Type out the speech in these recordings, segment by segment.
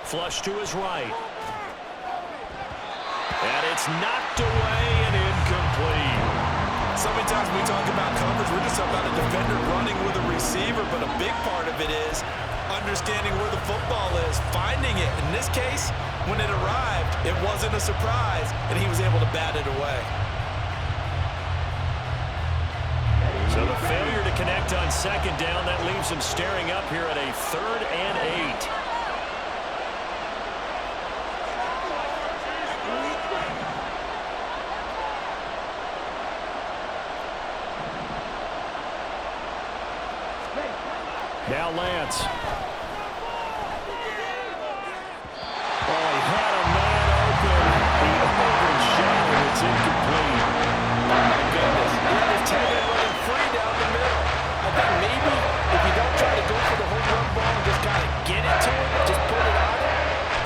Flush to his right. And it's knocked away and incomplete. So many times we talk about coverage, we're just about a defender running with a receiver, but a big part of it is understanding where the football is, finding it. In this case, when it arrived, it wasn't a surprise, and he was able to bat it away. So the failure to connect on second down, that leaves him staring up here at a 3rd and 8. Now Lance. Oh, he had a man open. He overshot him. It's incomplete. Oh, my goodness. He had his tight end running free down the middle. I think maybe if you don't try to go for the home run ball and just kind of get it to him, just put it on him,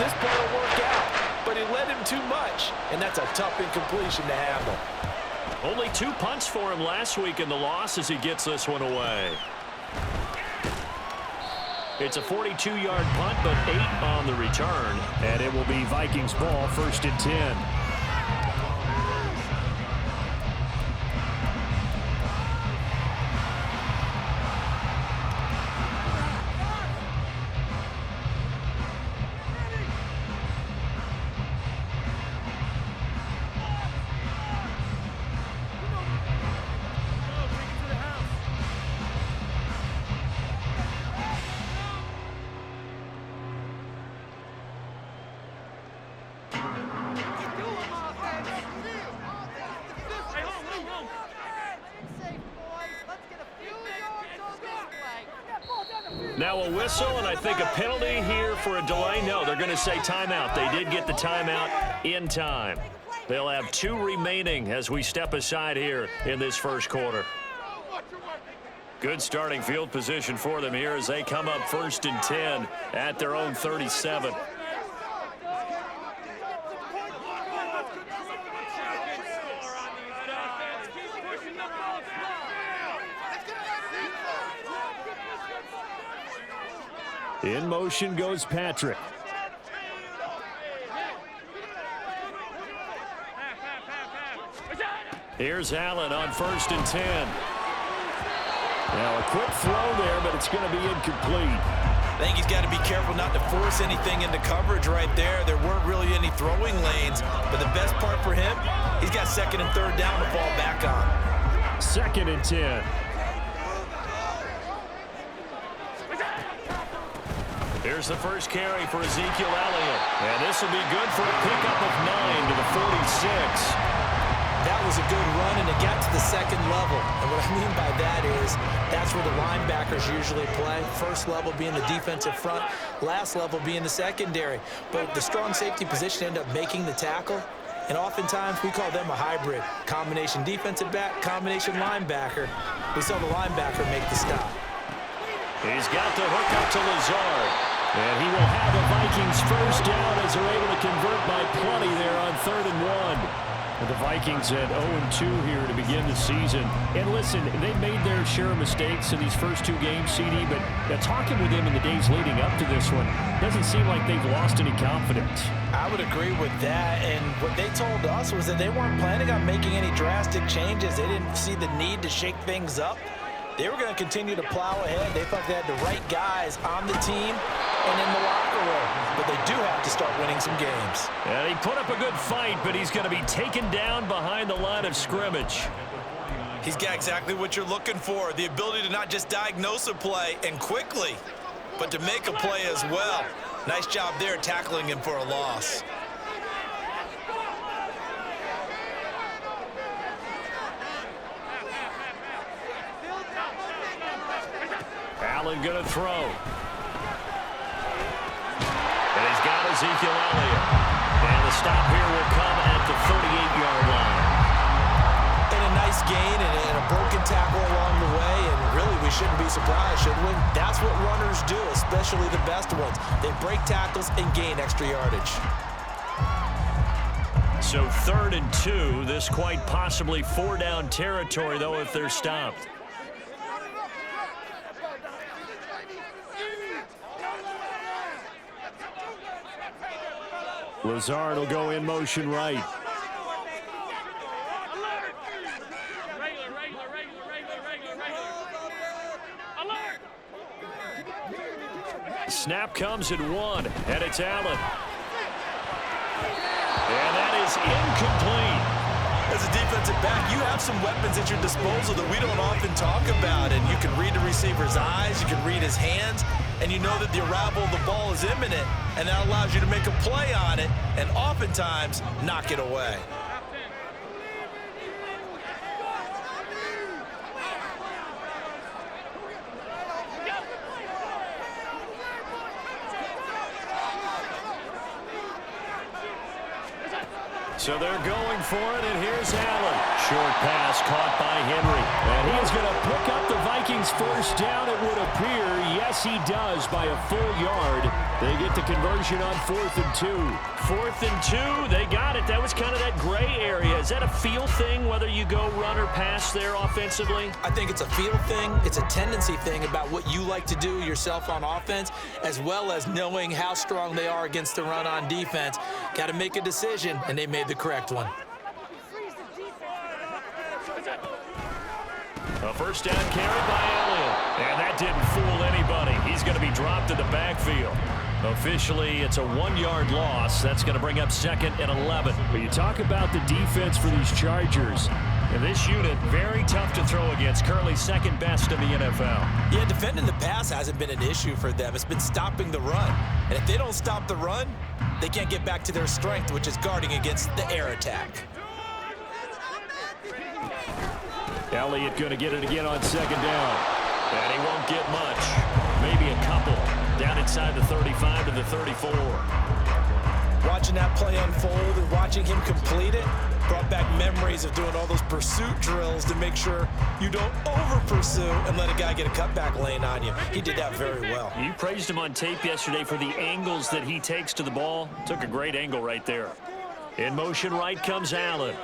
this play will work out. But he led him too much, and that's a tough incompletion to handle. Only 2 punts for him last week in the loss as he gets this one away. It's a 42-yard punt, but 8 on the return. And it will be Vikings ball, 1st and 10. Now a whistle, and I think a penalty here for a delay. No, they're going to say timeout. They did get the timeout in time. They'll have 2 remaining as we step aside here in this first quarter. Good starting field position for them here as they come up 1st and 10 at their own 37. In motion goes Patrick. Here's Allen on 1st and 10. Now a quick throw there, but it's going to be incomplete. I think he's got to be careful not to force anything into coverage right there. There weren't really any throwing lanes, but the best part for him, he's got 2nd and 3rd down to fall back on. 2nd and 10. Here's the first carry for Ezekiel Elliott. And this will be good for a pickup of 9 to the 46. That was a good run, and it got to the 2nd level. And what I mean by that is that's where the linebackers usually play. First level being the defensive front, last level being the secondary. But the strong safety position ended up making the tackle. And oftentimes we call them a hybrid. Combination defensive back, combination linebacker. We saw the linebacker make the stop. He's got the hook up to Lazard. And he will have the Vikings first down as they're able to convert by plenty there on 3rd and 1. The Vikings at 0-2 here to begin the season. And listen, they've made their share of mistakes in these first 2 games, CD, but talking with them in the days leading up to this one, doesn't seem like they've lost any confidence. I would agree with that, and what they told us was that they weren't planning on making any drastic changes. They didn't see the need to shake things up. They were going to continue to plow ahead. They thought they had the right guys on the team and in the locker room. But they do have to start winning some games. And he put up a good fight, but he's going to be taken down behind the line of scrimmage. He's got exactly what you're looking for, the ability to not just diagnose a play and quickly, but to make a play as well. Nice job there tackling him for a loss. Allen going to throw. And he's got Ezekiel Elliott. And the stop here will come at the 38-yard line. And a nice gain and a broken tackle along the way. And really, we shouldn't be surprised, should we? That's what runners do, especially the best ones. They break tackles and gain extra yardage. So 3rd and 2. This quite possibly 4-down territory, though, if they're stopped. Lazard will go in motion right. Snap comes at 1, and it's Allen. And that is incomplete. As a defensive back, you have some weapons at your disposal that we don't often talk about. And you can read the receiver's eyes, you can read his hands, and you know that the arrival of the ball is imminent, and that allows you to make a play on it and oftentimes knock it away. So they're going for it, and here's Allen. Short pass caught by Henry. And he's going to pick up the Vikings first down, it would appear. Yes, he does by a full yard. They get the conversion on 4th and 2. 4th and 2, they got it. That was kind of that gray area. Is that a feel thing, whether you go run or pass there offensively? I think it's a feel thing. It's a tendency thing about what you like to do yourself on offense, as well as knowing how strong they are against the run on defense. Got to make a decision, and they made the correct one. A first down carry by Elliott. And that didn't fool anybody. He's going to be dropped in the backfield. Officially, it's a 1-yard loss. That's going to bring up 2nd and 11. But you talk about the defense for these Chargers. And this unit, very tough to throw against. Currently second best in the NFL. Yeah, defending the pass hasn't been an issue for them. It's been stopping the run. And if they don't stop the run, they can't get back to their strength, which is guarding against the air attack. Elliott going to get it again on 2nd down. And he won't get much. Maybe a couple. Down inside the 35 to the 34. Watching that play unfold and watching him complete it brought back memories of doing all those pursuit drills to make sure you don't over-pursue and let a guy get a cutback lane on you. He did that very well. You praised him on tape yesterday for the angles that he takes to the ball. Took a great angle right there. In motion right comes Allen.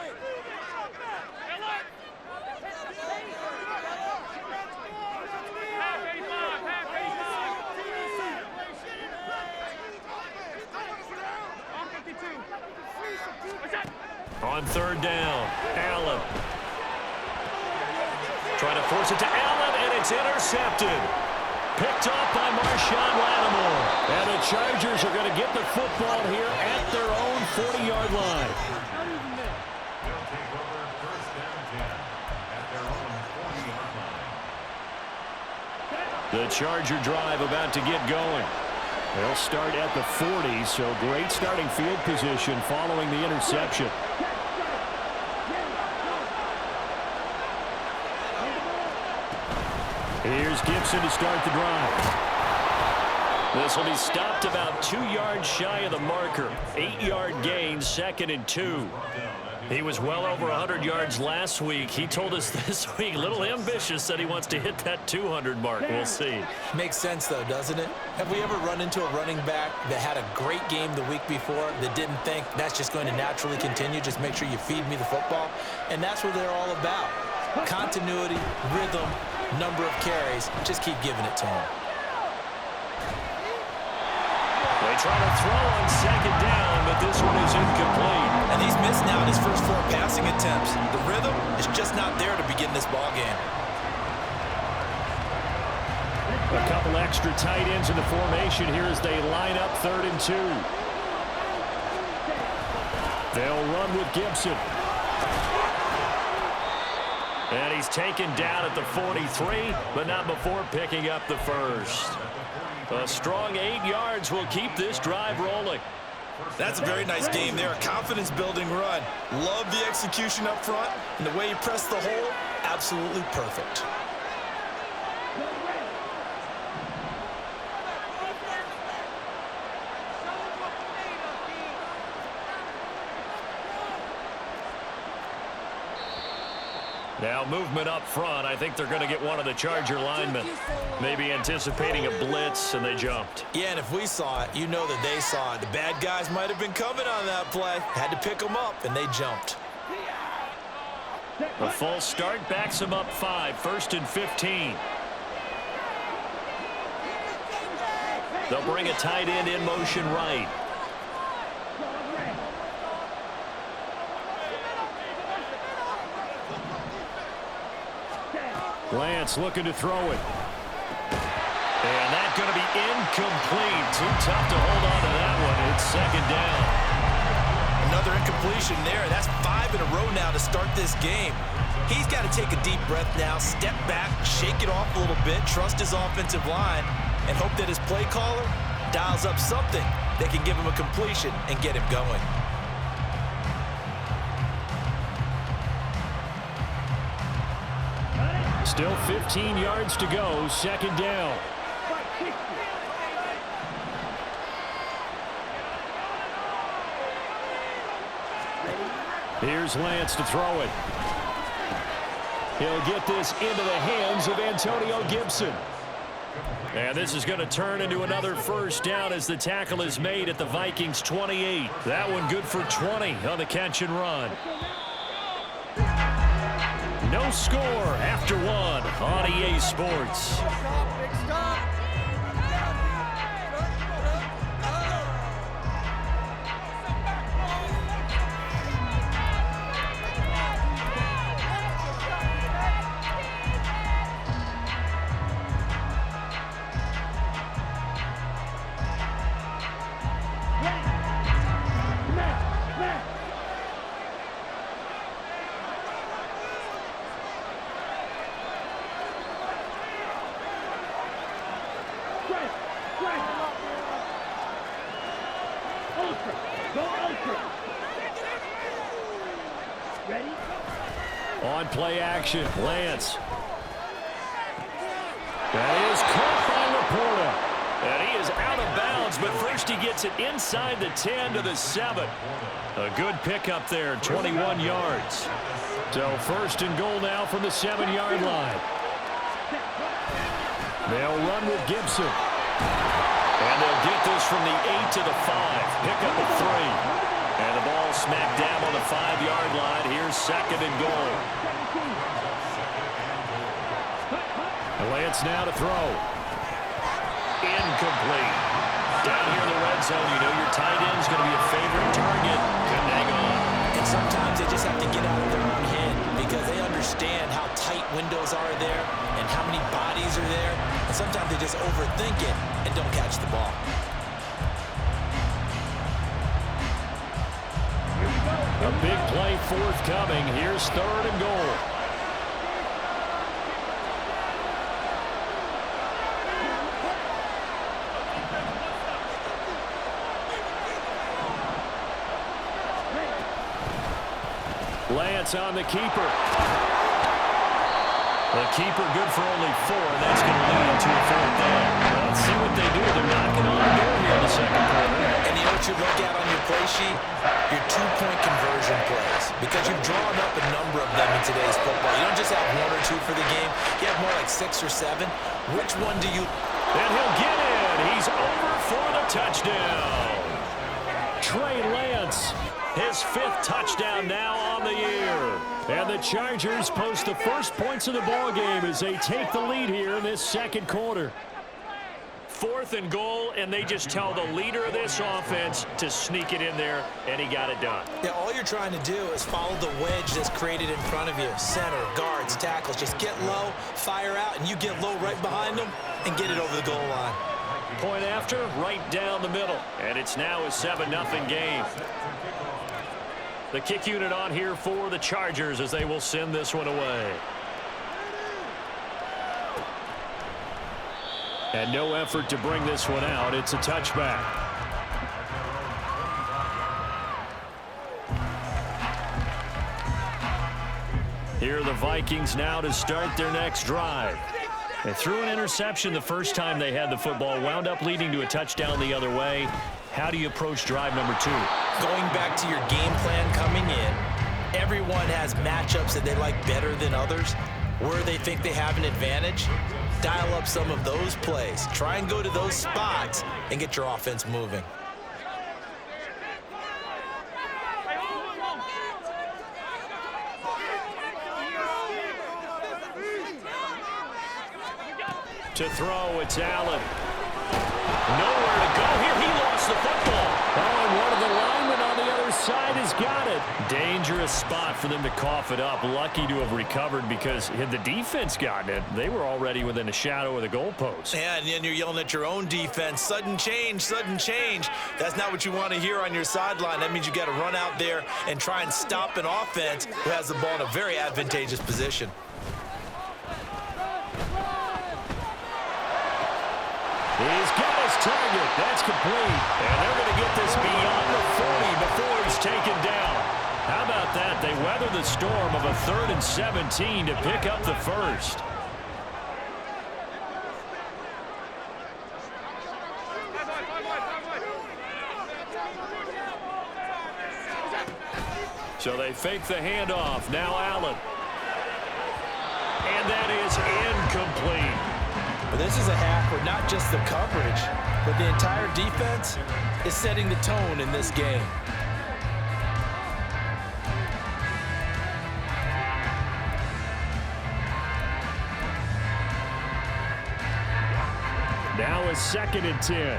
On 3rd down, Allen. Trying to force it to Allen, and it's intercepted. Picked off by Marshawn Lattimore. And the Chargers are going to get the football here at their own 40-yard line. The Charger drive about to get going. They'll start at the 40, so great starting field position following the interception. Here's Gibson to start the drive. This will be stopped about 2 yards shy of the marker. 8-yard gain, 2nd and 2. He was well over 100 yards last week. He told us this week, a little ambitious, that he wants to hit that 200 mark. We'll see. Makes sense, though, doesn't it? Have we ever run into a running back that had a great game the week before that didn't think that's just going to naturally continue? Just make sure you feed me the football. And that's what they're all about. Continuity, rhythm, number of carries. Just keep giving it to him. They try to throw on 2nd down, but this one is incomplete. And he's missed now in his first 4 passing attempts. The rhythm is just not there to begin this ball game. A couple extra tight ends in the formation here as they line up 3rd and 2. They'll run with Gibson. And he's taken down at the 43, but not before picking up the first. A strong 8 yards will keep this drive rolling. That's a very nice game there. A confidence-building run. Love the execution up front. And the way he pressed the hole, absolutely perfect. Now movement up front. I think they're going to get one of the Charger linemen. Maybe anticipating a blitz, and they jumped. Yeah, and if we saw it, you know that they saw it. The bad guys might have been coming on that play. Had to pick them up, and they jumped. A false start backs them up 5. 1st and 15. They'll bring a tight end in motion right. Lance looking to throw it. And that's going to be incomplete. Too tough to hold on to that one. It's second down. Another incompletion there. That's 5 in a row now to start this game. He's got to take a deep breath now, step back, shake it off a little bit, trust his offensive line, and hope that his play caller dials up something that can give him a completion and get him going. Still 15 yards to go, second down. Here's Lance to throw it. He'll get this into the hands of Antonio Gibson. And this is going to turn into another first down as the tackle is made at the Vikings 28. That one good for 20 on the catch and run. No score after one on EA Sports. On play action, Lance. That is caught by Laporta. And he is out of bounds, but first he gets it inside the 10 to the 7. A good pickup there, 21 yards. So first and goal now from the 7-yard line. They'll run with Gibson. And they'll get this from the 8 to the 5. Pick up at 3. And the ball smacked down on the 5-yard line. Here's second and goal. Lance now to throw. Incomplete. Down here in the red zone, you know your tight end's going to be a favorite target. Couldn't hang on. And sometimes they just have to get out of their own head because they understand how tight windows are there and how many bodies are there. And sometimes they just overthink it and don't catch the ball. A big play forthcoming. Here's third and goal. Lance on the keeper. The keeper good for only 4, and that's going to lead to a fourth down. Let's see what they do. They're knocking on the door here in the second quarter. And you know what you look at on your play sheet? Your 2-point conversion plays. Because you've drawn up a number of them in today's football. You don't just have 1 or 2 for the game. You have more like 6 or 7. Which one do you... And he'll get in. He's over for the touchdown. Trey Lance, his 5th touchdown now on the year. And the Chargers post the first points of the ball game as they take the lead here in this second quarter. 4th and goal, and they just tell the leader of this offense to sneak it in there, and he got it done. Yeah, all you're trying to do is follow the wedge that's created in front of you. Center, guards, tackles. Just get low, fire out, and you get low right behind them and get it over the goal line. Point after, right down the middle. And it's now a 7-0 game. The kick unit on here for the Chargers as they will send this one away. And no effort to bring this one out. It's a touchback. Here are the Vikings now to start their next drive. They threw an interception the first time they had the football, wound up leading to a touchdown the other way. How do you approach drive number 2? Going back to your game plan coming in, everyone has matchups that they like better than others. Where they think they have an advantage, dial up some of those plays. Try and go to those spots and get your offense moving. To throw, it's Allen. Nowhere to go here. He lost the football. Oh, and one of the linemen on the other side has got it. it. Dangerous spot for them to cough it up. Lucky to have recovered because had the defense gotten it, they were already within a shadow of the goalpost. Yeah, and then you're yelling at your own defense. Sudden change, sudden change. That's not what you want to hear on your sideline. That means you got to run out there and try and stop an offense who has the ball in a very advantageous position. He's got his target. That's complete. And they're going to get this beyond the 40 before he's taken down. How about that? They weather the storm of a 3rd and 17 to pick up the first. So they fake the handoff. Now Allen. And that is incomplete. But this is a half where not just the coverage, but the entire defense is setting the tone in this game. Now a 2nd and 10.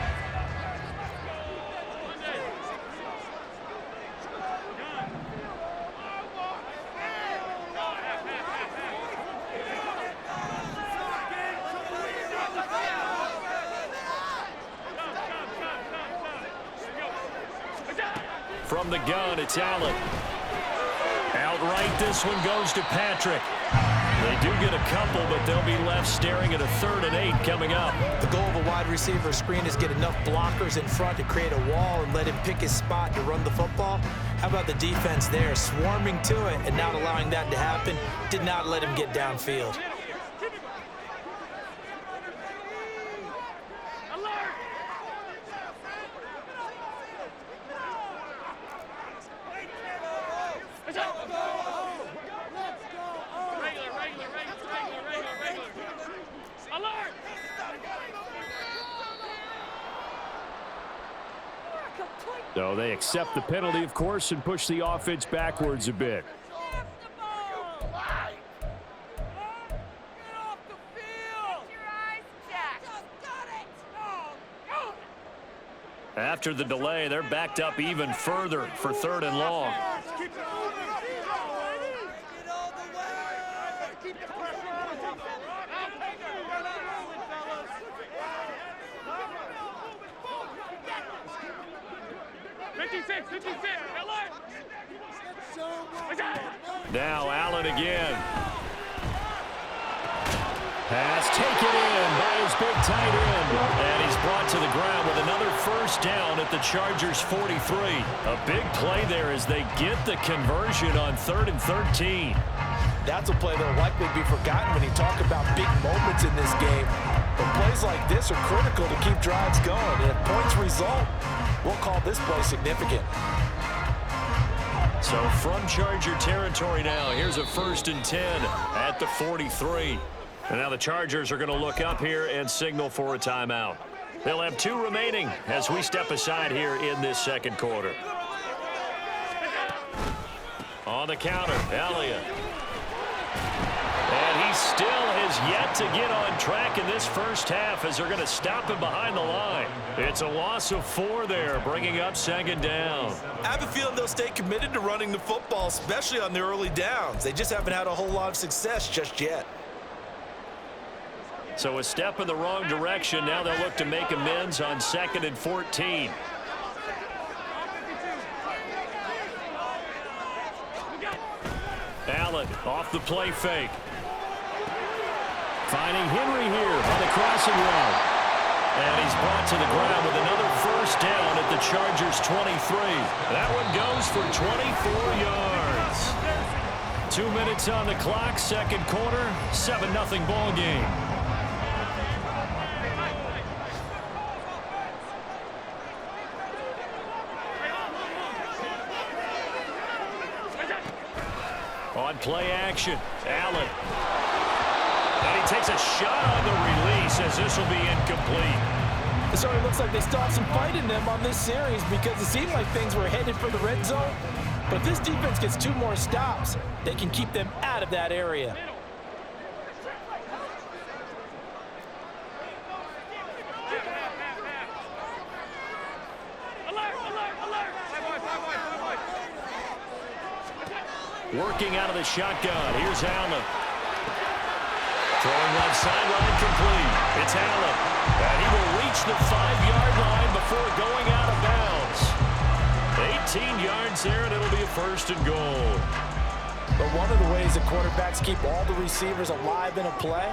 From the gun, it's Allen. Outright, this one goes to Patrick. They do get a couple, but they'll be left staring at a 3rd and 8 coming up. The goal of a wide receiver screen is get enough blockers in front to create a wall and let him pick his spot to run the football. How about the defense there, swarming to it and not allowing that to happen? Did not let him get downfield. So they accept the penalty, of course, and push the offense backwards a bit. After the delay, they're backed up even further for 3rd and long. Now Allen again. Pass taken in by his big tight end. And he's brought to the ground with another first down at the Chargers' 43. A big play there as they get the conversion on 3rd and 13. That's a play that will likely be forgotten when you talk about big moments in this game. But plays like this are critical to keep drives going. And if points result, we'll call this play significant. So from Charger territory now, here's a 1st and 10 at the 43. And now the Chargers are going to look up here and signal for a timeout. They'll have 2 remaining as we step aside here in this 2nd quarter. On the counter, Elliott. And he still has yet to get on track in this first half as they're going to stop him behind the line. It's a loss of 4 there, bringing up 2nd down. I have a feeling they'll stay committed to running the football, especially on the early downs. They just haven't had a whole lot of success just yet. So a step in the wrong direction. Now they'll look to make amends on 2nd and 14. Allen off the play fake. Finding Henry here on the crossing route. And he's brought to the ground with another first down at the Chargers' 23. That one goes for 24 yards. 2 minutes on the clock, 2nd quarter, 7-0 ball game. On play action, Allen. And he takes a shot on the release as this will be incomplete. It certainly looks like they still have some fight in them on this series because it seemed like things were headed for the red zone. But if this defense gets 2 more stops, they can keep them out of that area. Working out of the shotgun. Here's Allen. Throwing left sideline complete. It's Allen. And he will reach the 5-yard line before going out of bounds. 18 yards there, and it'll be a first and goal. But one of the ways that quarterbacks keep all the receivers alive in a play,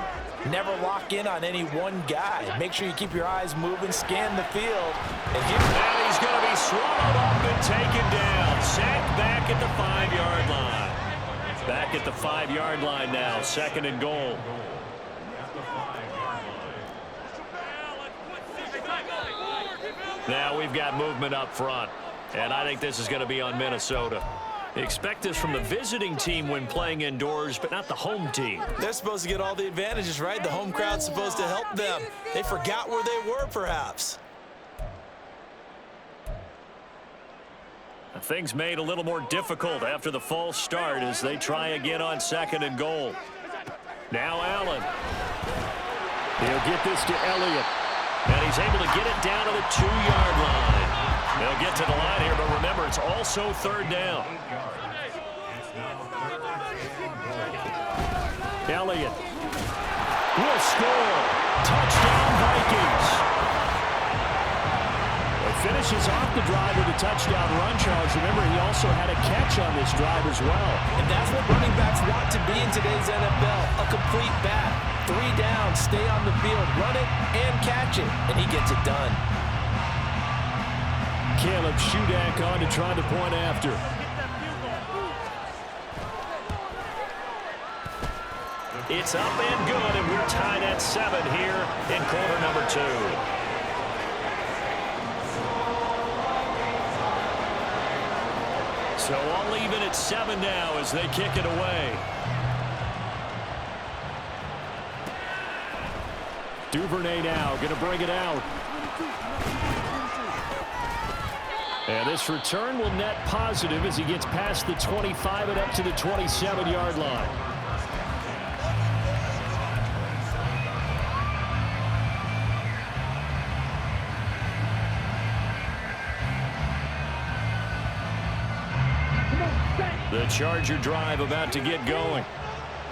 never lock in on any one guy. Make sure you keep your eyes moving, scan the field. And he's going to be swallowed up and taken down. Sacked back at the 5-yard line. Back at the 5-yard line now, second and goal. Now we've got movement up front, and I think this is going to be on Minnesota. Expect this from the visiting team when playing indoors, but not the home team. They're supposed to get all the advantages, right? The home crowd's supposed to help them. They forgot where they were, perhaps. Things made a little more difficult after the false start as they try again on second and goal. Now Allen. He'll get this to Elliott. And he's able to get it down to the 2-yard line. They'll get to the line here, but remember, it's also third down. Elliott will score. Touchdown, Vikings. He finishes off the drive with a touchdown run, Charles. Remember, he also had a catch on this drive as well. And that's what running backs want to be in today's NFL, a complete back. 3 down, stay on the field, run it, and catch it. And he gets it done. Caleb Shudak on to try the point after. It's up and good, and we're tied at 7 here in quarter number 2. So all even at 7 now as they kick it away. Duvernay now going to bring it out. And this return will net positive as he gets past the 25 and up to the 27-yard line. The Charger drive about to get going.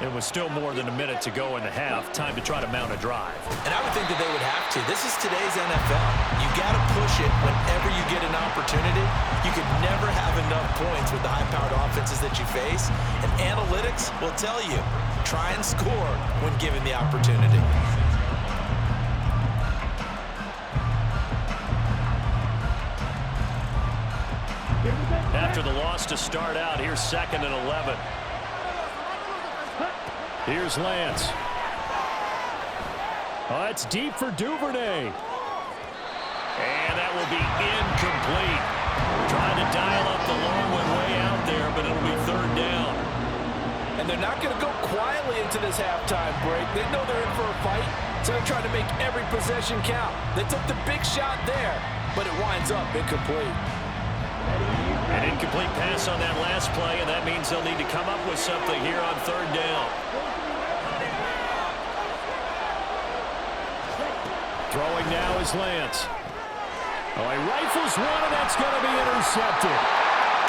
It was still more than a minute to go in the half. Time to try to mount a drive. And I would think that they would have to. This is today's NFL. You got to push it whenever you get an opportunity. You could never have enough points with the high-powered offenses that you face. And analytics will tell you, try and score when given the opportunity. After the loss to start out, here's 2nd and 11. Here's Lance. Oh, it's deep for Duvernay. And that will be incomplete. Trying to dial up the long one way out there, but it'll be 3rd down. And they're not going to go quietly into this halftime break. They know they're in for a fight, so they're trying to make every possession count. They took the big shot there, but it winds up incomplete. An incomplete pass on that last play, and that means they'll need to come up with something here on 3rd down. Throwing now is Lance. Oh, he rifles one, and that's going to be intercepted.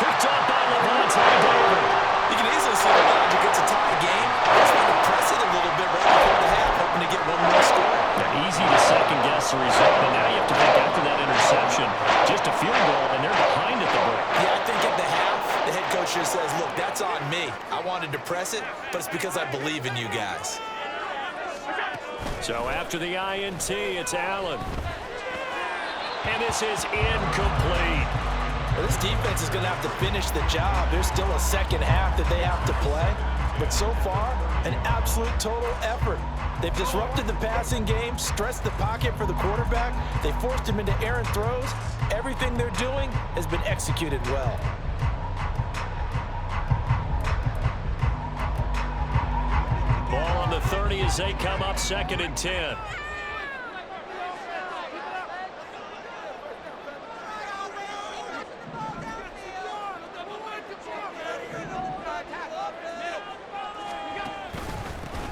Picked up by Levante David. You can easily see the logic. It's a tie game. Just want to press it a little bit right before the half, hoping to get one more score. Yeah, easy to second-guess the result, but now you have to think after that interception, just a field goal, and they're behind at the break. Yeah, I think at the half, the head coach just says, look, that's on me. I wanted to press it, but it's because I believe in you guys. So after the INT, it's Allen. And this is incomplete. Well, this defense is going to have to finish the job. There's still a second half that they have to play. But so far, an absolute total effort. They've disrupted the passing game, stressed the pocket for the quarterback. They forced him into errant throws. Everything they're doing has been executed well. Ball on the 30 as they come up 2nd and 10.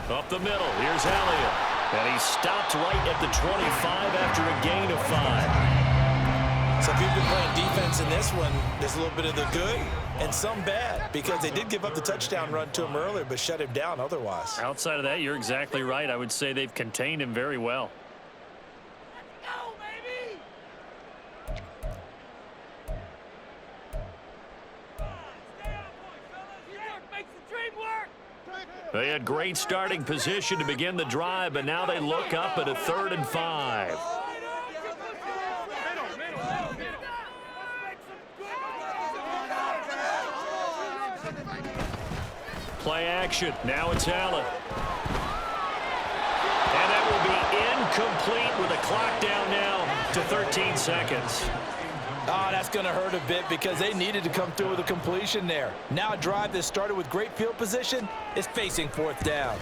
Up the middle, here's Elliott. And he stopped right at the 25 after a gain of 5. So if you've been playing defense in this one, there's a little bit of the good and some bad, because they did give up the touchdown run to him earlier, but shut him down otherwise. Outside of that, you're exactly right. I would say they've contained him very well. They had great starting position to begin the drive, but now they look up at a 3rd and 5. Play action. Now it's Allen. And that will be incomplete with a clock down now to 13 seconds. Oh, that's going to hurt a bit because they needed to come through with a completion there. Now a drive that started with great field position is facing 4th down.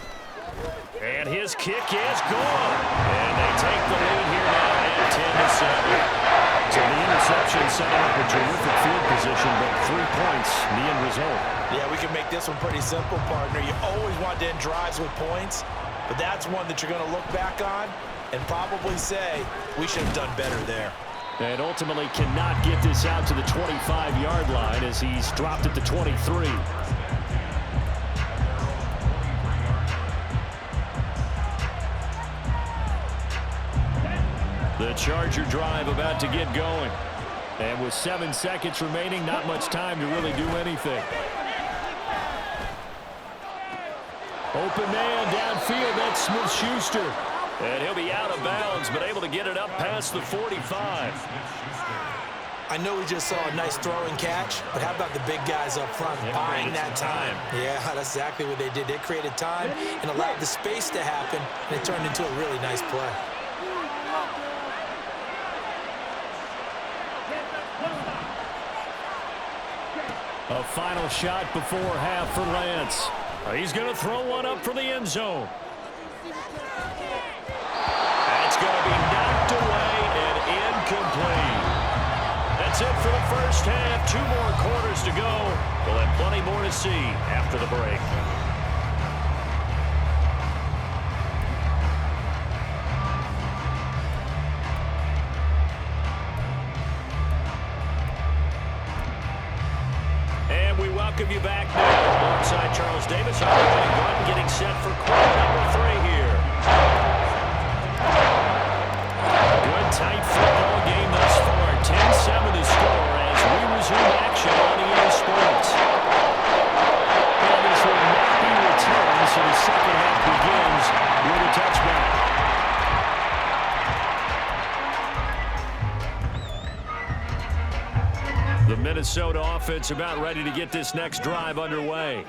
And his kick is gone. And they take the lead here now at 10-7. So the interception setting up a terrific field position, but 3 points, the end result. Yeah, we can make this one pretty simple, partner. You always want to end drives with points, but that's one that you're going to look back on and probably say, we should have done better there. And ultimately cannot get this out to the 25-yard line as he's dropped at the 23. The Charger drive about to get going. And with 7 seconds remaining, not much time to really do anything. Open man downfield, that's Smith-Schuster. And he'll be out of bounds, but able to get it up past the 45. I know we just saw a nice throw and catch, but how about the big guys up front buying that time? Yeah, that's exactly what they did. They created time and allowed the space to happen, and it turned into a really nice play. A final shot before half for Lance. He's going to throw one up for the end zone. That's going to be knocked away and incomplete. That's it for the first half. 2 more quarters to go. We'll have plenty more to see after the break. And we welcome you back now alongside Charles Davis. I'm getting set for quarter number 3 here. Good tight football game thus far. 10-7 to score as we resume action on EA Sports. And this will not be returned, so the second half begins with a touchback. The Minnesota offense about ready to get this next drive underway.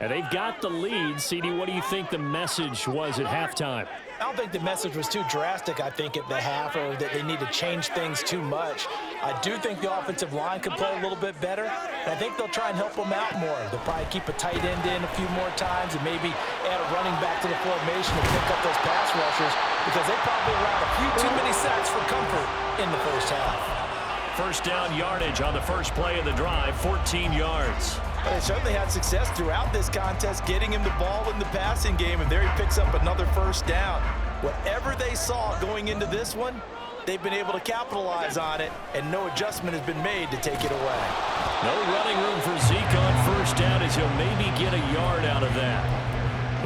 And they've got the lead. CD, what do you think the message was at halftime? I don't think the message was too drastic, I think, at the half, or that they need to change things too much. I do think the offensive line could play a little bit better, and I think they'll try and help them out more. They'll probably keep a tight end in a few more times and maybe add a running back to the formation to pick up those pass rushers, because they probably allowed a few too many sacks for comfort in the first half. First down yardage on the first play of the drive, 14 yards. But they certainly had success throughout this contest, getting him the ball in the passing game, and there he picks up another first down. Whatever they saw going into this one, they've been able to capitalize on it, and no adjustment has been made to take it away. No running room for Zeke on first down as he'll maybe get a yard out of that.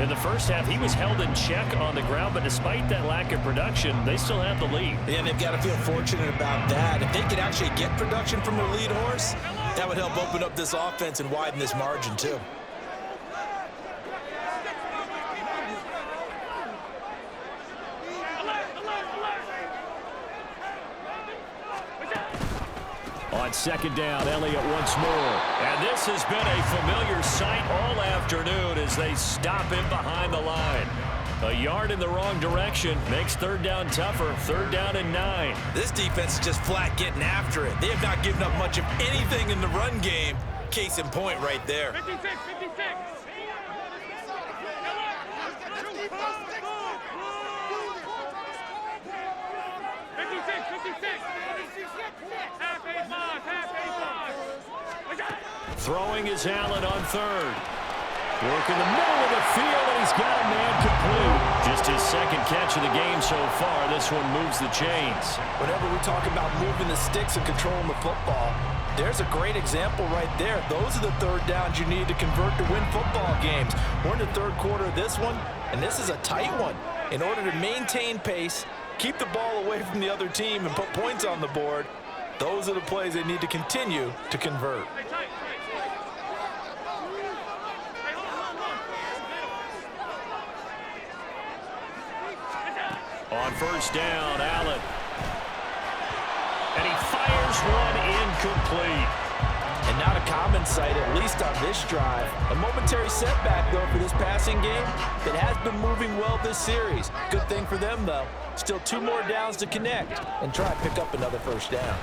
In the first half, he was held in check on the ground, but despite that lack of production, they still have the lead. And they've got to feel fortunate about that. If they could actually get production from their lead horse, that would help open up this offense and widen this margin, too. On second down, Elliott once more. And this has been a familiar sight all afternoon as they stop him behind the line. A yard in the wrong direction makes third down tougher. Third down and 9. This defense is just flat getting after it. They have not given up much of anything in the run game. Case in point right there. 56, 56. Throwing is Allen on third. Working the middle of the field, and he's got a man complete. Just his second catch of the game so far. This one moves the chains. Whenever we talk about moving the sticks and controlling the football, there's a great example right there. Those are the third downs you need to convert to win football games. We're in the third quarter of this one, and this is a tight one. In order to maintain pace, keep the ball away from the other team, and put points on the board, those are the plays they need to continue to convert. On first down, Allen. And he fires one incomplete. And not a common sight, at least on this drive. A momentary setback, though, for this passing game that has been moving well this series. Good thing for them, though. Still 2 more downs to connect and try to pick up another first down.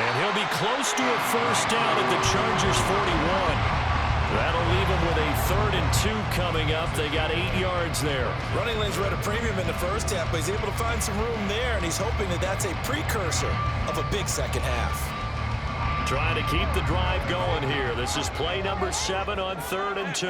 And he'll be close to a first down at the Chargers' 41. That'll leave them with a 3rd and 2 coming up. They got 8 yards there. Running lanes were at a premium in the first half, but he's able to find some room there, and he's hoping that that's a precursor of a big second half. Trying to keep the drive going here. This is play number 7 on 3rd and 2.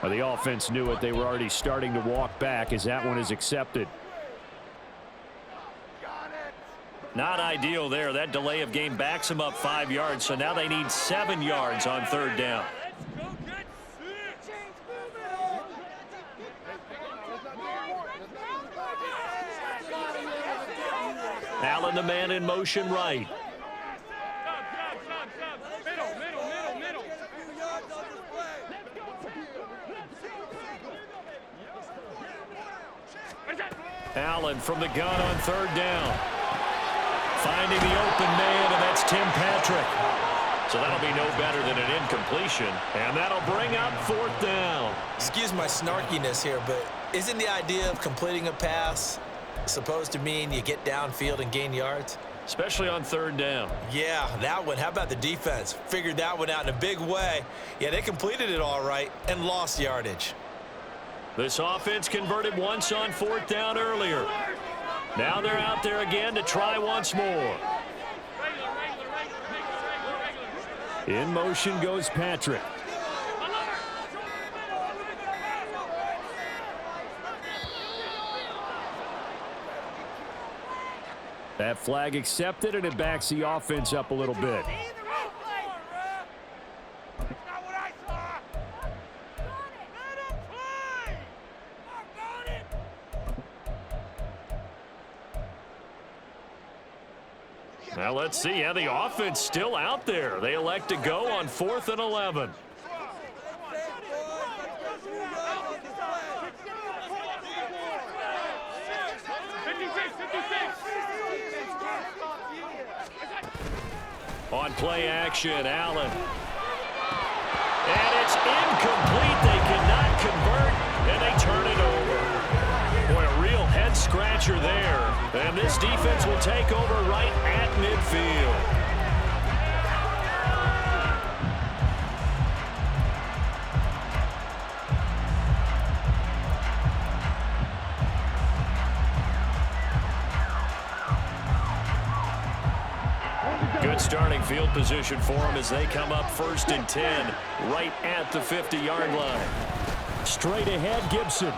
Well, the offense knew it. They were already starting to walk back as that one is accepted. Not ideal there. That delay of game backs them up 5 yards, so now they need 7 yards on 3rd down. Allen, the man in motion right. Allen from the gun on 3rd down. Finding the open man, and that's Tim Patrick. So that'll be no better than an incompletion, and that'll bring up 4th down. Excuse my snarkiness here, but isn't the idea of completing a pass supposed to mean you get downfield and gain yards? Especially on 3rd down. Yeah, that one. How about the defense? Figured that one out in a big way. Yeah, they completed it all right and lost yardage. This offense converted once on 4th down earlier. Now they're out there again to try once more. In motion goes Patrick. That flag accepted, and it backs the offense up a little bit. Now let's see. Yeah, the offense still out there. They elect to go on 4th and 11. On play action, Allen. And it's incomplete. They cannot convert, and they turn it over. Boy, a real head-scratcher there. And this defense will take over right at midfield. Good starting field position for them as they come up 1st and 10 right at the 50-yard line. Straight ahead, Gibson.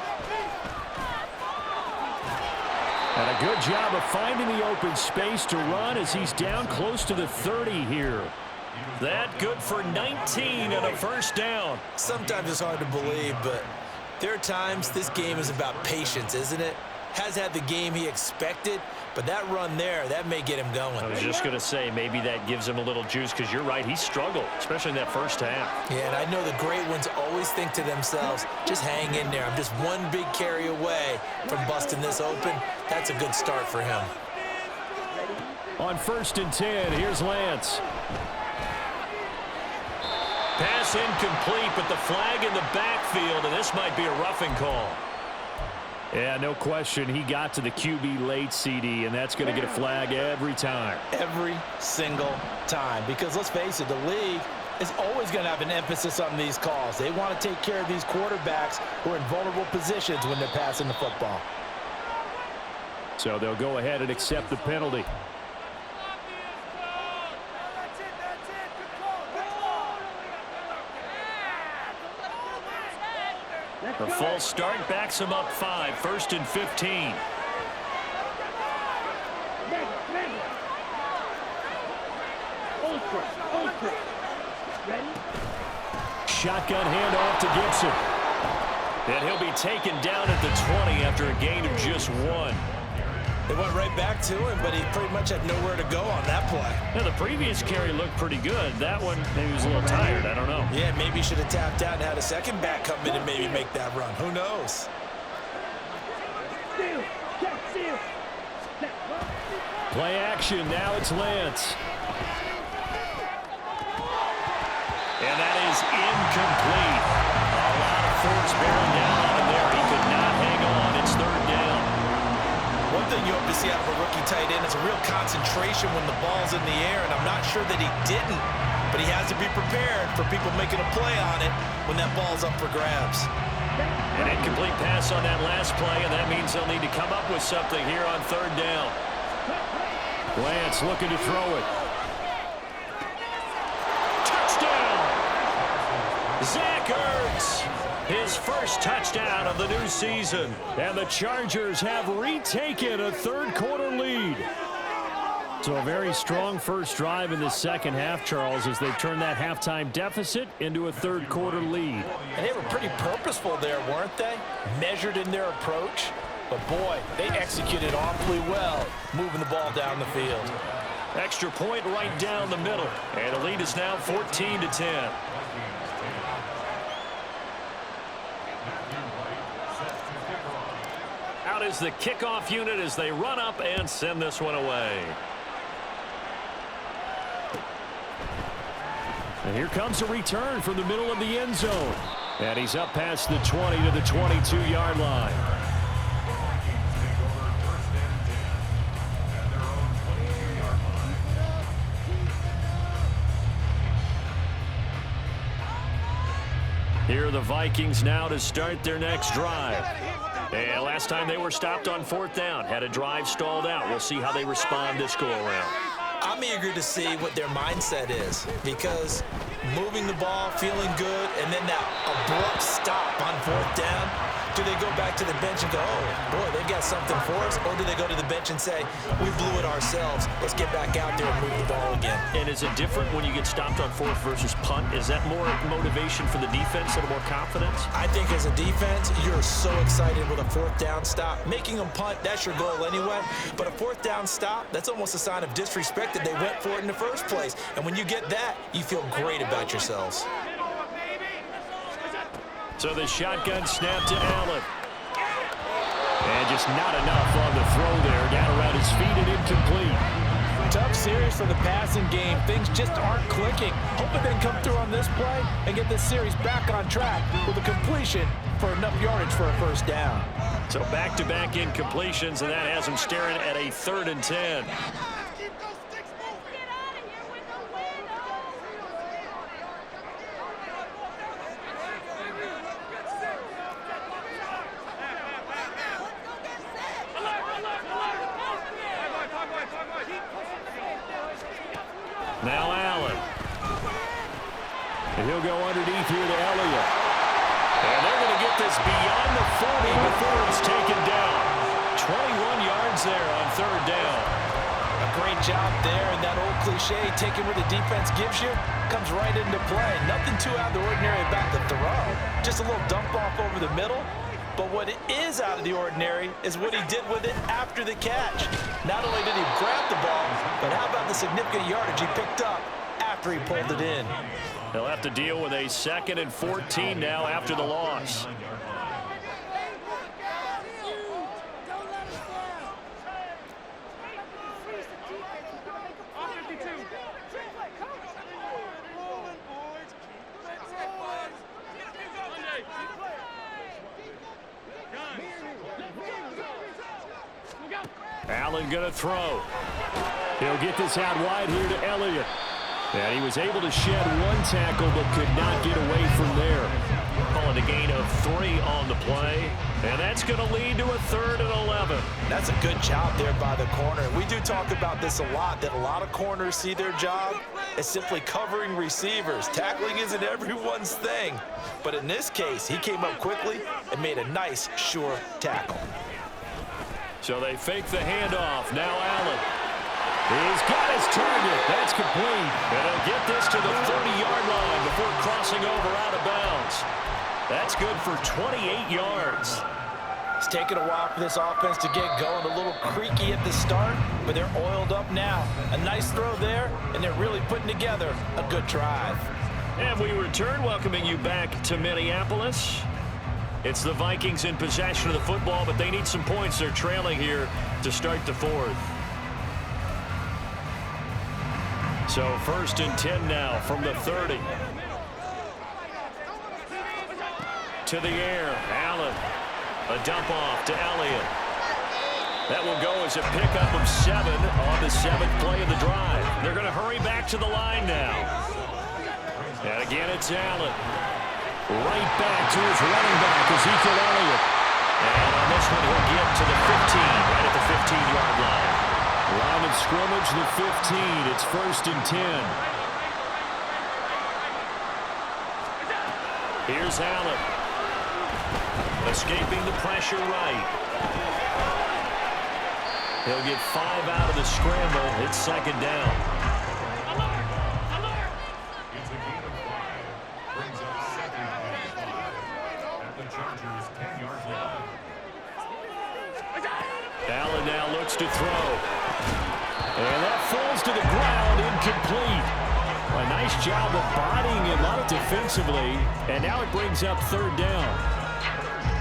And a good job of finding the open space to run as he's down close to the 30 here. That good for 19 and a first down. Sometimes it's hard to believe, but there are times this game is about patience, isn't it? Has had the game he expected, but that run there, that may get him going. I was just going to say, maybe that gives him a little juice, because you're right, he struggled, especially in that first half. Yeah, and I know the great ones always think to themselves, just hang in there. I'm just one big carry away from busting this open. That's a good start for him. On 1st and 10, here's Lance. Pass incomplete, but the flag in the backfield, and this might be a roughing call. Yeah, no question. He got to the QB late, CD, and that's going to get a flag every time. Every single time. Because let's face it, the league is always going to have an emphasis on these calls. They want to take care of these quarterbacks who are in vulnerable positions when they're passing the football. So they'll go ahead and accept the penalty. A false start backs him up 5, 1st and 15. Shotgun handoff to Gibson. And he'll be taken down at the 20 after a gain of just 1. They went right back to him, but he pretty much had nowhere to go on that play. Now, the previous carry looked pretty good. That one, maybe he was a little tired. I don't know. Yeah, maybe he should have tapped out and had a second back come in and maybe make that run. Who knows? Play action. Now it's Lance. And that is incomplete. A lot of force bearing down on him there. He could not hang on. It's 3rd down. One thing you hope to see out of a rookie tight end is a real concentration when the ball's in the air, and I'm not sure that he didn't, but he has to be prepared for people making a play on it when that ball's up for grabs. An incomplete pass on that last play, and that means they'll need to come up with something here on 3rd down. Lance looking to throw it. Touchdown! Zach Ertz. His first touchdown of the new season. And the Chargers have retaken a 3rd quarter lead. So a very strong first drive in the second half, Charles, as they turn that halftime deficit into a 3rd quarter lead. And they were pretty purposeful there, weren't they? Measured in their approach. But boy, they executed awfully well, moving the ball down the field. Extra point right down the middle. And the lead is now 14-10. Out is the kickoff unit as they run up and send this one away. And here comes a return from the middle of the end zone. And he's up past the 20 to the 22-yard line. Here are the Vikings now to start their next drive. And last time they were stopped on 4th down, had a drive stalled out. We'll see how they respond this go-around. I'm eager to see what their mindset is, because moving the ball, feeling good, and then that abrupt stop on 4th down, do they go back to the bench and go, oh, boy, they've got something for us, or do they go to the bench and say, we blew it ourselves, let's get back out there and move the ball again? And is it different when you get stopped on 4th versus punt? Is that more motivation for the defense, a little more confidence? I think as a defense, you're so excited with a 4th down stop. Making them punt, that's your goal anyway. But a 4th down stop, that's almost a sign of disrespect that they went for it in the first place. And when you get that, you feel great about yourselves. So the shotgun snap to Allen. And just not enough on the throw there. Down around his feet and incomplete. Tough series for the passing game. Things just aren't clicking. Hoping they can come through on this play and get this series back on track with a completion for enough yardage for a 1st down. So back-to-back incompletions, and that has him staring at a 3rd and 10. Now Allen. And he'll go underneath here to Elliott. And they're going to get this beyond the 40 before it's taken down. 21 yards there on 3rd down. A great job there, and that old cliche, taking what the defense gives you, comes right into play. Nothing too out of the ordinary about the throw. Just a little dump off over the middle. But what is out of the ordinary is what he did with it after the catch. Not only did he grab the ball, but how about the significant yardage he picked up after he pulled it in. They'll have to deal with a 2nd and 14 now after the loss. Allen going to throw. He'll get this out wide here to Elliott. And he was able to shed one tackle but could not get away from there. Calling a gain of 3 on the play. And that's going to lead to a 3rd and 11. That's a good job there by the corner. We do talk about this a lot, that a lot of corners see their job as simply covering receivers. Tackling isn't everyone's thing. But in this case, he came up quickly and made a nice, sure tackle. So they fake the handoff. Now Allen. He's got his target. That's complete. And he'll get this to the 30-yard line before crossing over out of bounds. That's good for 28 yards. It's taken a while for this offense to get going. A little creaky at the start, but they're oiled up now. A nice throw there, and they're really putting together a good drive. And we return, welcoming you back to Minneapolis. It's the Vikings in possession of the football, but they need some points. They're trailing here to start the 4th. So 1st and 10 now from the 30. To the air, Allen. A dump off to Elliott. That will go as a pickup of 7 on the 7th play of the drive. They're going to hurry back to the line now. And again, it's Allen. Right back to his running back, Ezekiel Elliott. And on this one, he'll get to the 15, right at the 15-yard line. Line of scrimmage, the 15. It's 1st and 10. Here's Allen. Escaping the pressure right. He'll get 5 out of the scramble. It's 2nd down. It's a gain of 5. Brings up 2nd and 5 at the Chargers' 10-yard line. Allen now looks to throw. And that falls to the ground, incomplete. A nice job of bodying him out defensively. And now it brings up 3rd down.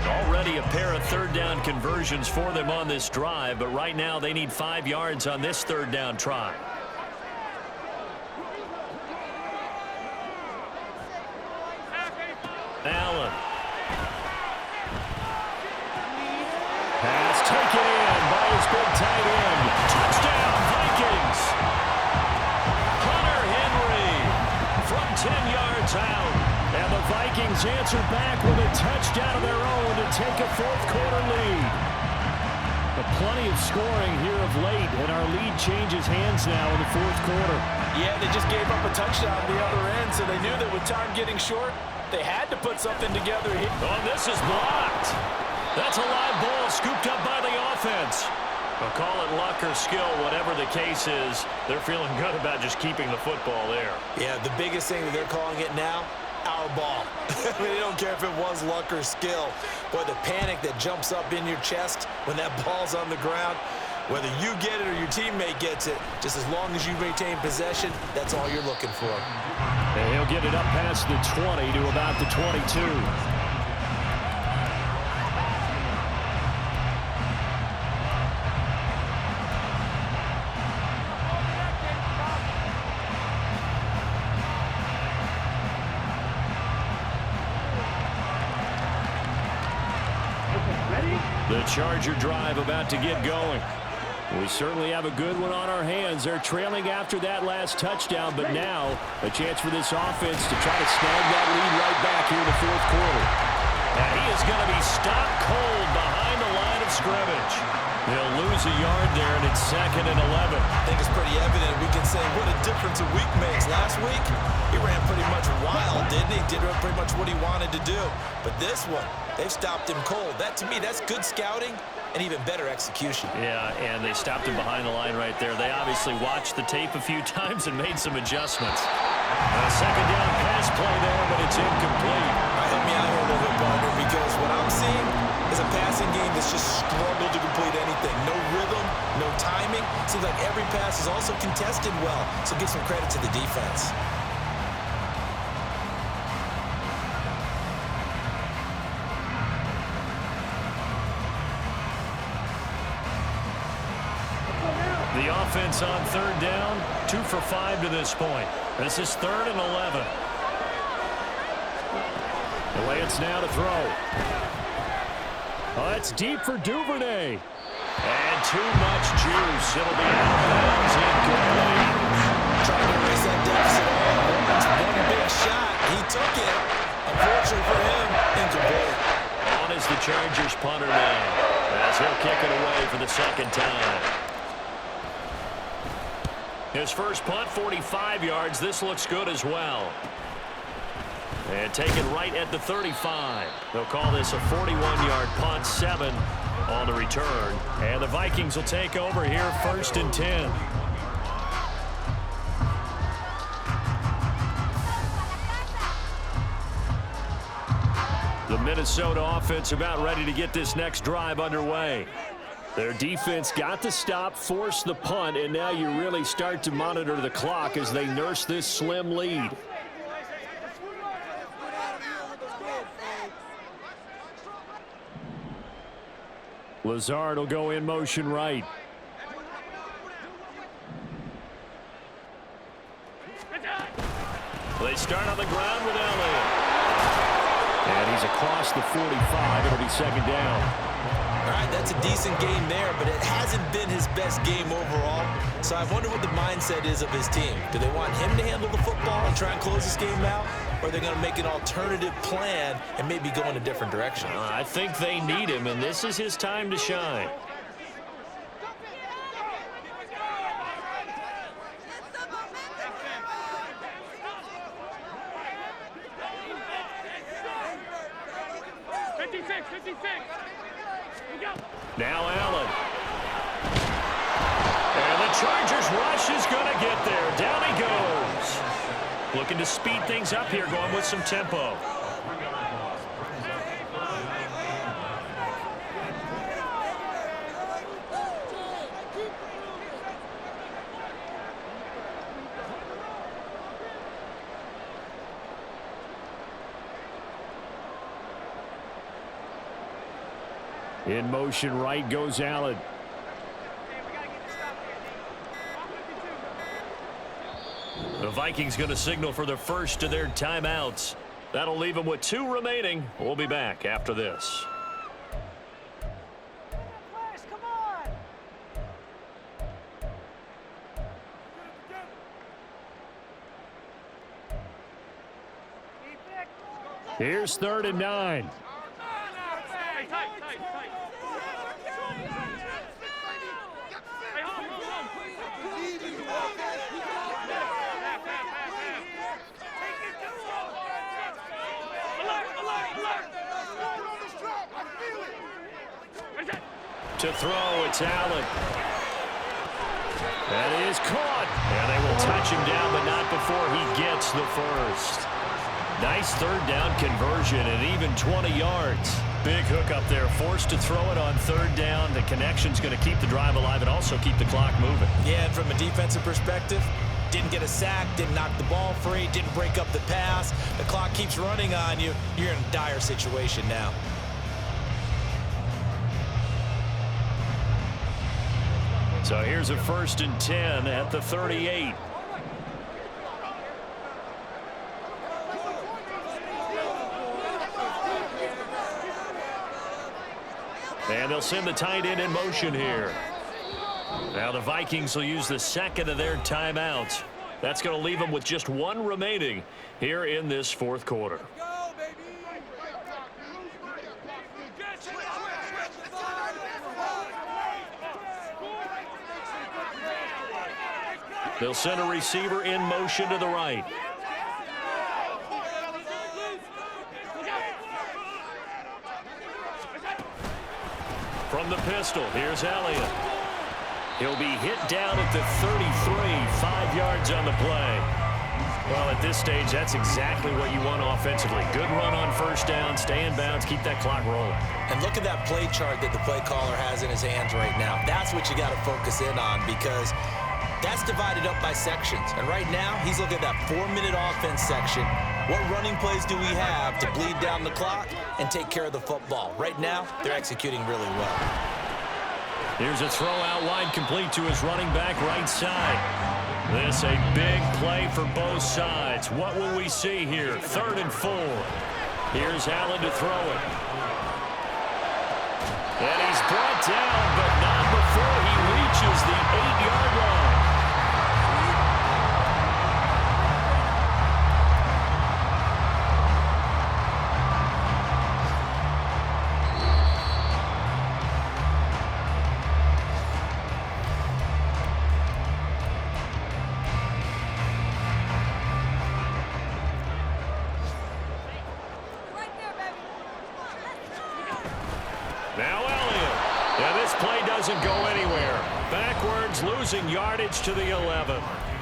Already a pair of 3rd down conversions for them on this drive, but right now they need 5 yards on this 3rd down try. Allen. Pass taken in by his big tight end. Touchdown, Vikings. Hunter Henry from 10 yards out. And the Vikings answer back with a touchdown of their own to take a 4th quarter lead. But plenty of scoring here of late, and our lead changes hands now in the 4th quarter. Yeah, they just gave up a touchdown on the other end, so they knew that with time getting short, they had to put something together here. Oh, this is blocked. That's a live ball scooped up by the offense. They'll call it luck or skill, whatever the case is. They're feeling good about just keeping the football there. Yeah, the biggest thing that they're calling it now, our ball. I mean, they don't care if it was luck or skill. Boy, the panic that jumps up in your chest when that ball's on the ground, whether you get it or your teammate gets it, just as long as you retain possession, that's all you're looking for. And he'll get it up past the 20 to about the 22. The Charger drive about to get going. We certainly have a good one on our hands. They're trailing after that last touchdown, but now a chance for this offense to try to snag that lead right back here in the 4th quarter. And he is going to be stopped cold behind the line of scrimmage. They'll lose a yard there, and it's 2nd and 11. I think it's pretty evident. We can say what a difference a week makes. Last week, he ran pretty much wild, didn't he? Did pretty much what he wanted to do. But this one, they've stopped him cold. That, to me, that's good scouting and even better execution. Yeah, and they stopped him behind the line right there. They obviously watched the tape a few times and made some adjustments. A 2nd down pass play there, but it's incomplete. Help me out here a little bit, partner, because what I'm seeing is a passing game that's just struggled to complete anything. No rhythm, no timing. Seems like every pass is also contested well, so give some credit to the defense. The offense on 3rd down, 2 for 5 to this point. This is 3rd and 11. The Lance now to throw. Oh, that's deep for Duvernay. And too much juice. It'll be out of bounds incomplete. Trying to erase that deficit all at once. One big shot. He took it. Unfortunately for him, incomplete. On is the Chargers punter now, as he'll kick it away for the second time. His first punt, 45 yards. This looks good as well. And taken right at the 35. They'll call this a 41-yard punt, 7 on the return. And the Vikings will take over here, 1st and 10. The Minnesota offense about ready to get this next drive underway. Their defense got the stop, forced the punt, and now you really start to monitor the clock as they nurse this slim lead. Lazard will go in motion right. They start on the ground with Elliott. And he's across the 45. It'll be second down. All right, that's a decent game there, but it hasn't been his best game overall. So I wonder what the mindset is of his team. Do they want him to handle the football and try and close this game out? Or are they going to make an alternative plan and maybe go in a different direction? I think they need him, and this is his time to shine. Now Allen. And the Chargers rush is going to get there. Down he goes. Looking to speed things up here, going with some tempo. In motion right goes Allen. The Vikings going to signal for the first of their timeouts. That'll leave them with 2 remaining. We'll be back after this. Here's 3rd and 9. To throw, it's Allen. That is caught. And they will touch him down, but not before he gets the first. Nice 3rd down conversion and even 20 yards. Big hook up there, forced to throw it on 3rd down. The connection's going to keep the drive alive and also keep the clock moving. Yeah, and from a defensive perspective, didn't get a sack, didn't knock the ball free, didn't break up the pass. The clock keeps running on you. You're in a dire situation now. So here's a 1st and 10 at the 38. And they'll send the tight end in motion here. Now the Vikings will use the second of their timeouts. That's going to leave them with just 1 remaining here in this 4th quarter. They'll send a receiver in motion to the right. From the pistol, here's Elliott. He'll be hit down at the 33, 5 yards on the play. Well, at this stage, that's exactly what you want offensively. Good run on 1st down, stay in bounds, keep that clock rolling. And look at that play chart that the play caller has in his hands right now. That's what you got to focus in on, because that's divided up by sections. And right now, he's looking at that 4-minute offense section. What running plays do we have to bleed down the clock and take care of the football? Right now, they're executing really well. Here's a throw out wide, complete to his running back right side. This a big play for both sides. What will we see here? 3rd and 4. Here's Allen to throw it. And he's brought down, but not reaches the 8-yard line. Now Elliott. Yeah, this play doesn't go anywhere. Backwards, losing yardage to the 11.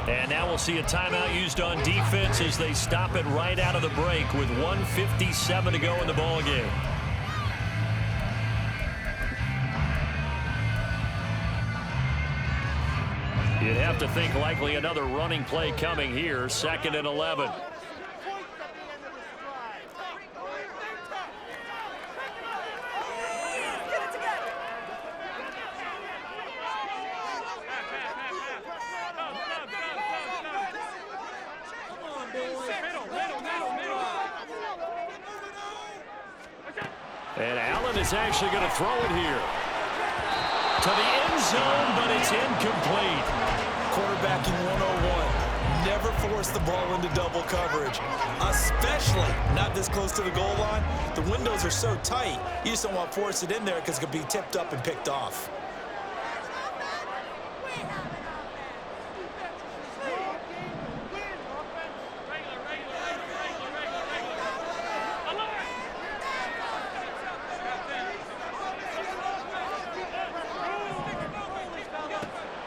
And now we'll see a timeout used on defense as they stop it right out of the break with 1:57 to go in the ballgame. You'd have to think likely another running play coming here. 2nd and 11. And Allen is actually going to throw it here. To the end zone, but it's incomplete. Quarterbacking 101. Never force the ball into double coverage, especially not this close to the goal line. The windows are so tight, you just don't want to force it in there because it could be tipped up and picked off.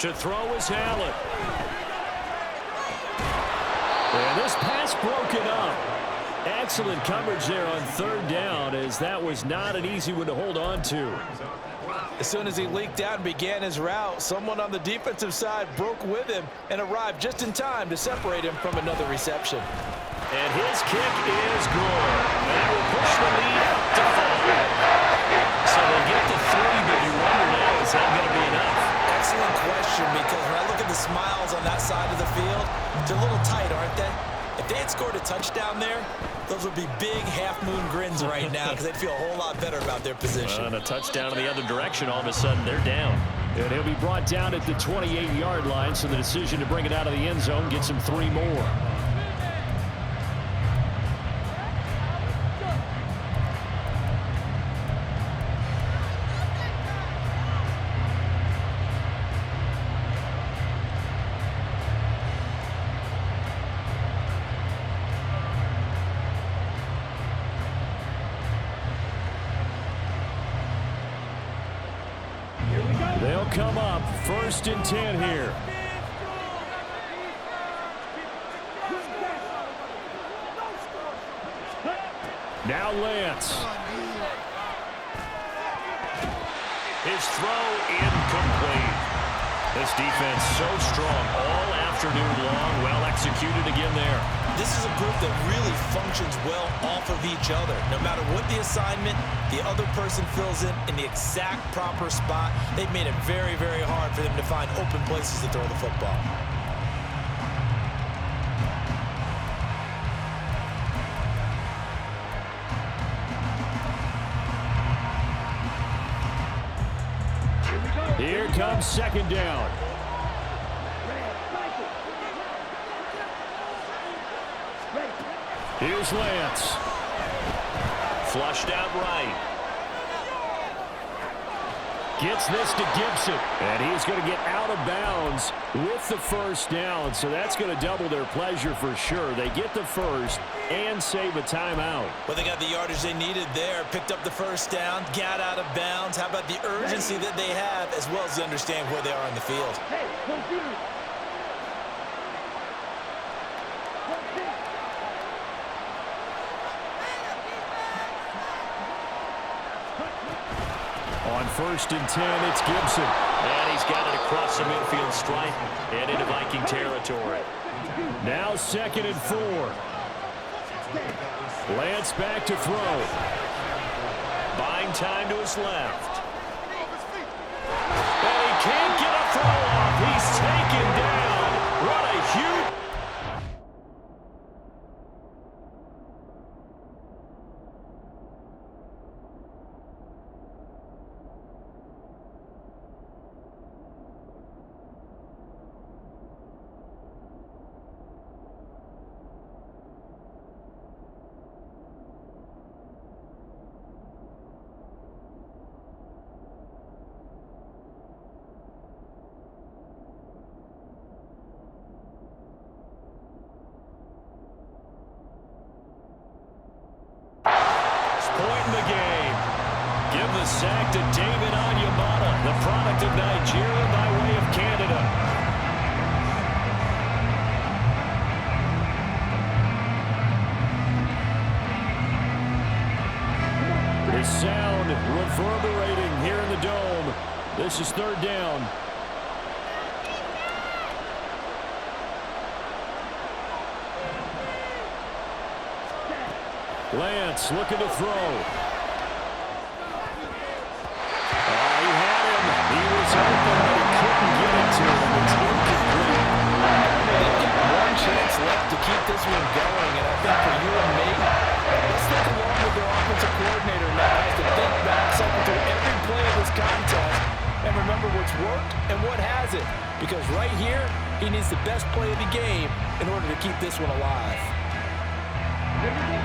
To throw is Allen. And this pass broken up. Excellent coverage there on 3rd down, as that was not an easy one to hold on to. As soon as he leaked out and began his route, someone on the defensive side broke with him and arrived just in time to separate him from another reception. And his kick is good. That will push the lead out to 5. So they get to 3, but you wonder now, is that going to be enough? Excellent question, because when I look at the smiles on that side of the field, they're a little tight, aren't they? If they had scored a touchdown there, those would be big half-moon grins right now because they'd feel a whole lot better about their position. And a touchdown in the other direction, all of a sudden they're down. And he'll be brought down at the 28-yard line, so the decision to bring it out of the end zone gets him 3 more. They'll come up 1st and 10 here. Now Lance. His throw incomplete. This defense so strong all afternoon long. Well executed again there. This is a group that really functions well off of each other. No matter what the assignment, the other person fills in the exact proper spot. They've made it very, very hard for them to find open places to throw the football. Here comes 2nd down. Here's Lance. Flushed out right. Gets this to Gibson. And he's going to get out of bounds with the 1st down. So that's going to double their pleasure for sure. They get the 1st and save a timeout. Well, they got the yardage they needed there. Picked up the 1st down. Got out of bounds. How about the urgency that they have as well as they understand where they are in the field? On 1st and 10, it's Gibson. And he's got it across the midfield stripe and into Viking territory. Now 2nd and 4. Lance back to throw. Buying time to his left. And he can't get a throw off. He's taken down. What a huge... point in the game. Give the sack to David Onyemata, the product of Nigeria by way of Canada. The sound reverberating here in the dome. This is third down. Lance looking to throw. He had him. He was open, but he couldn't get it to him. It's incomplete. They've got one chance left to keep this one going, and I think for you and me, let's think along with their offensive coordinator now as to think back, cycle through every play of this contest, and remember what's worked and what hasn't. Because right here, he needs the best play of the game in order to keep this one alive.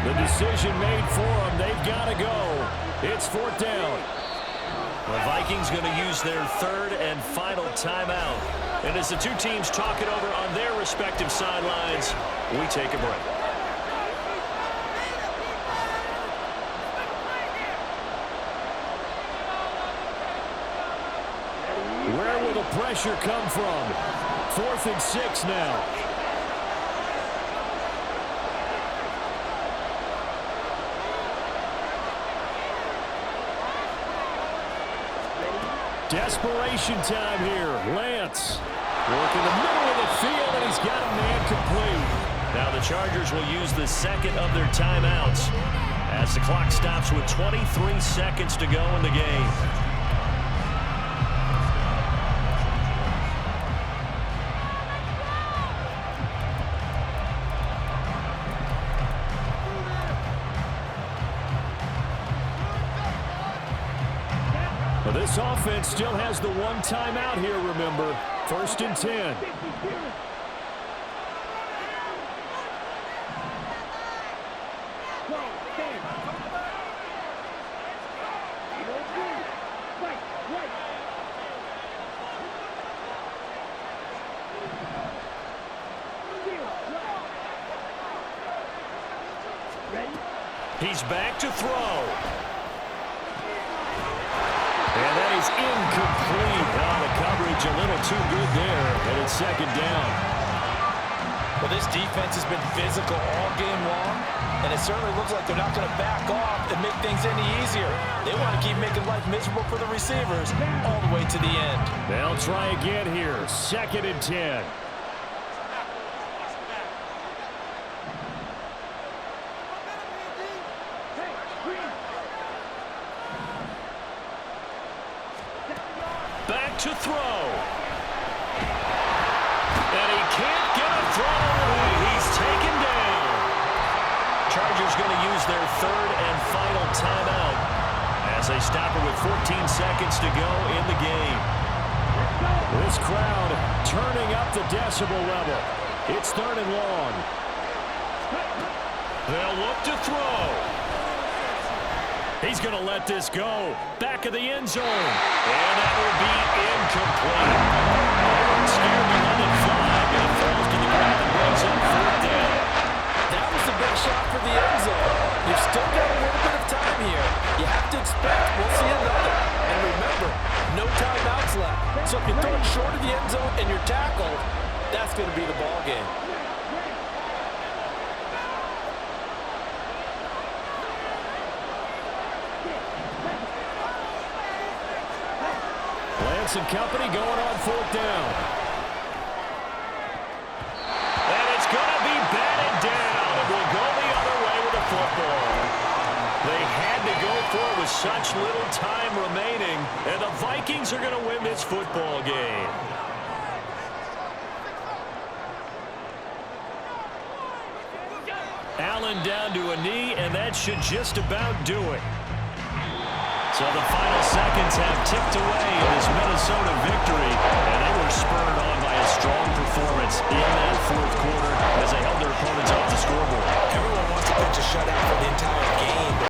The decision made for them. They've got to go. It's fourth down. The Vikings going to use their third and final timeout. And as the two teams talk it over on their respective sidelines, we take a break. Where will the pressure come from? 4th and 6 now. Desperation time here. Lance working the middle of the field, and he's got a man complete. Now the Chargers will use the second of their timeouts as the clock stops with 23 seconds to go in the game. Well, this offense still has the one timeout here, remember. 1st and 10. He's back to throw. And that is incomplete. The coverage a little too good there, and it's second down. Well, this defense has been physical all game long, and it certainly looks like they're not going to back off and make things any easier. They want to keep making life miserable for the receivers all the way to the end. They'll try again here. 2nd and 10. Back to throw. And he can't get a throw away. He's taken down. Chargers going to use their third and final timeout as they stop it with 14 seconds to go in the game. This crowd turning up the decibel level. It's third and long. They'll look to throw. He's going to let this go. Back of the end zone. And that will be incomplete. Scared to let it fly, but it falls to the ground and brings up 4th down. That was the big shot for the end zone. You've still got a little bit of time here. You have to expect we'll see another. And remember, no timeouts left. So if you throw it short of the end zone and you're tackled, that's going to be the ball game. Lance and company going on 4th down. And it's going to be batted down. It will go the other way with the football. They had to go for it with such little time remaining, and the Vikings are going to win this football game. Allen down to a knee, and that should just about do it. So the final seconds have ticked away in this Minnesota victory, and they were spurred on by a strong performance in that 4th quarter as they held their opponents off the scoreboard. Everyone wants to pitch a shutout for the entire game.